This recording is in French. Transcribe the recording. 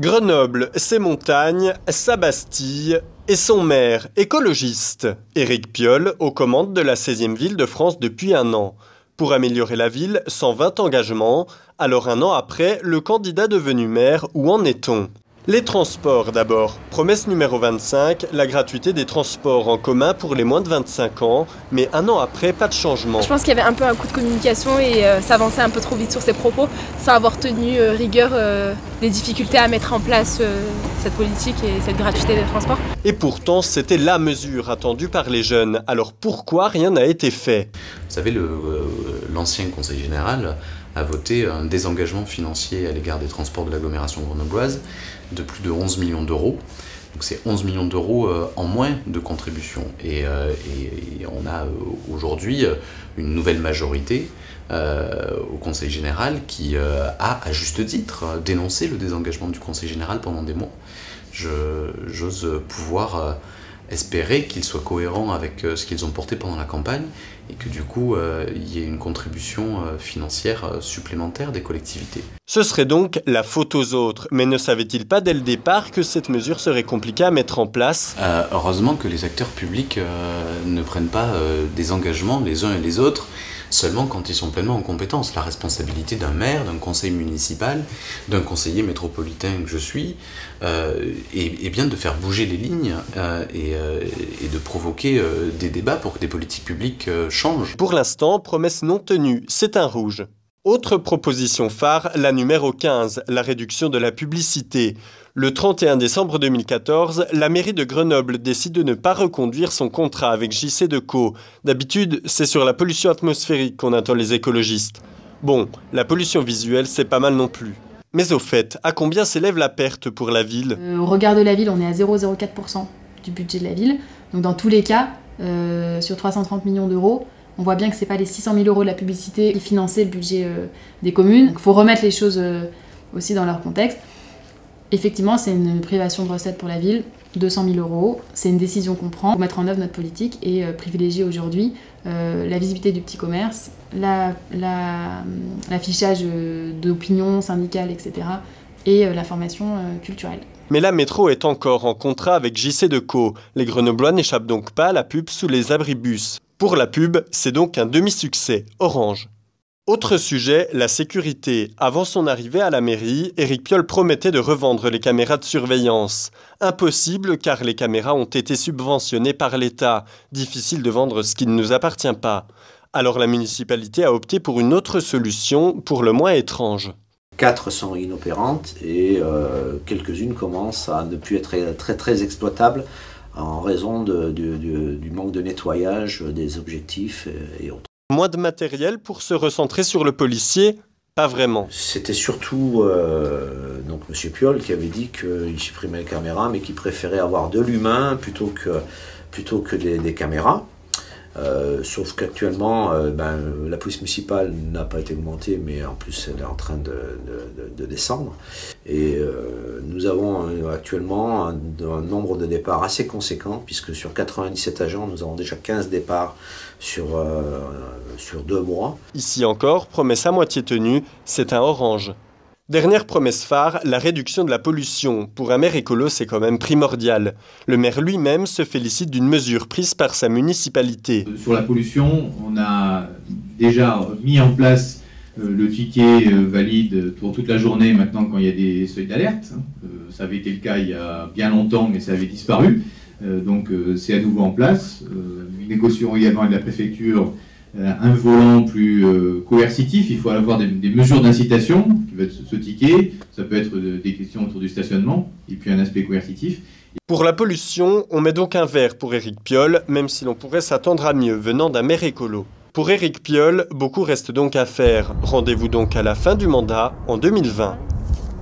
Grenoble, ses montagnes, sa Bastille et son maire écologiste. Éric Piolle aux commandes de la 16e ville de France depuis un an. Pour améliorer la ville, 120 engagements. Alors un an après, le candidat devenu maire, où en est-on ? Les transports d'abord. Promesse numéro 25, la gratuité des transports en commun pour les moins de 25 ans. Mais un an après, pas de changement. Je pense qu'il y avait un peu un coup de communication et s'avançait un peu trop vite sur ses propos, sans avoir tenu rigueur des difficultés à mettre en place cette politique et cette gratuité des transports. Et pourtant, c'était la mesure attendue par les jeunes. Alors pourquoi rien n'a été fait ? Vous savez, l'ancien conseil général a voté un désengagement financier à l'égard des transports de l'agglomération grenobloise de plus de 11 millions d'euros. Donc c'est 11 millions d'euros en moins de contributions. Et on a aujourd'hui une nouvelle majorité au Conseil général qui a, à juste titre, dénoncé le désengagement du Conseil général pendant des mois. J'ose pouvoir espérer qu'ils soient cohérents avec ce qu'ils ont porté pendant la campagne et que du coup, il y ait une contribution financière supplémentaire des collectivités. Ce serait donc la faute aux autres, mais ne savait-il pas dès le départ que cette mesure serait compliquée à mettre en place ? Heureusement que les acteurs publics ne prennent pas des engagements les uns et les autres seulement quand ils sont pleinement en compétence. La responsabilité d'un maire, d'un conseil municipal, d'un conseiller métropolitain que je suis, est bien de faire bouger les lignes et de provoquer des débats pour que des politiques publiques changent. Pour l'instant, promesse non tenue, c'est un rouge. Autre proposition phare, la numéro 15, la réduction de la publicité. Le 31 décembre 2014, la mairie de Grenoble décide de ne pas reconduire son contrat avec JCDecaux. D'habitude, c'est sur la pollution atmosphérique qu'on attend les écologistes. Bon, la pollution visuelle, c'est pas mal non plus. Mais au fait, à combien s'élève la perte pour la ville ? Au regard de la ville, on est à 0,04% du budget de la ville. Donc dans tous les cas, sur 330 millions d'euros, on voit bien que ce n'est pas les 600 000 euros de la publicité qui finançaient le budget des communes. Il faut remettre les choses aussi dans leur contexte. Effectivement, c'est une privation de recettes pour la ville, 200 000 euros. C'est une décision qu'on prend pour mettre en œuvre notre politique et privilégier aujourd'hui la visibilité du petit commerce, l'affichage d'opinions syndicales, etc. et la formation culturelle. Mais la métro est encore en contrat avec JCDecaux. Les Grenoblois n'échappent donc pas à la pub sous les abribus. Pour la pub, c'est donc un demi-succès, Orange. Autre sujet, la sécurité. Avant son arrivée à la mairie, Éric Piolle promettait de revendre les caméras de surveillance. Impossible car les caméras ont été subventionnées par l'État. Difficile de vendre ce qui ne nous appartient pas. Alors la municipalité a opté pour une autre solution, pour le moins étrange. 4 sont inopérantes et quelques-unes commencent à ne plus être très exploitables en raison du manque de nettoyage des objectifs et autres. Moins de matériel pour se recentrer sur le policier ? Pas vraiment. C'était surtout donc M. Piolle qui avait dit qu'il supprimait les caméras mais qu'il préférait avoir de l'humain plutôt que des caméras. Sauf qu'actuellement, la police municipale n'a pas été augmentée, mais en plus elle est en train de descendre. Et nous avons actuellement un nombre de départs assez conséquent, puisque sur 97 agents, nous avons déjà 15 départs sur 2 mois. Ici encore, promesse à moitié tenue, c'est un orange. Dernière promesse phare, la réduction de la pollution. Pour un maire écolo, c'est quand même primordial. Le maire lui-même se félicite d'une mesure prise par sa municipalité. Sur la pollution, on a déjà mis en place le ticket valide pour toute la journée maintenant quand il y a des seuils d'alerte. Ça avait été le cas il y a bien longtemps, mais ça avait disparu. Donc c'est à nouveau en place. Nous négocions également avec la préfecture un volant plus coercitif. Il faut avoir des mesures d'incitation, qui va être ce ticket, ça peut être des questions autour du stationnement, et puis un aspect coercitif. Pour la pollution, on met donc un vert pour Éric Piolle, même si l'on pourrait s'attendre à mieux venant d'un maire écolo. Pour Éric Piolle, beaucoup reste donc à faire. Rendez-vous donc à la fin du mandat en 2020.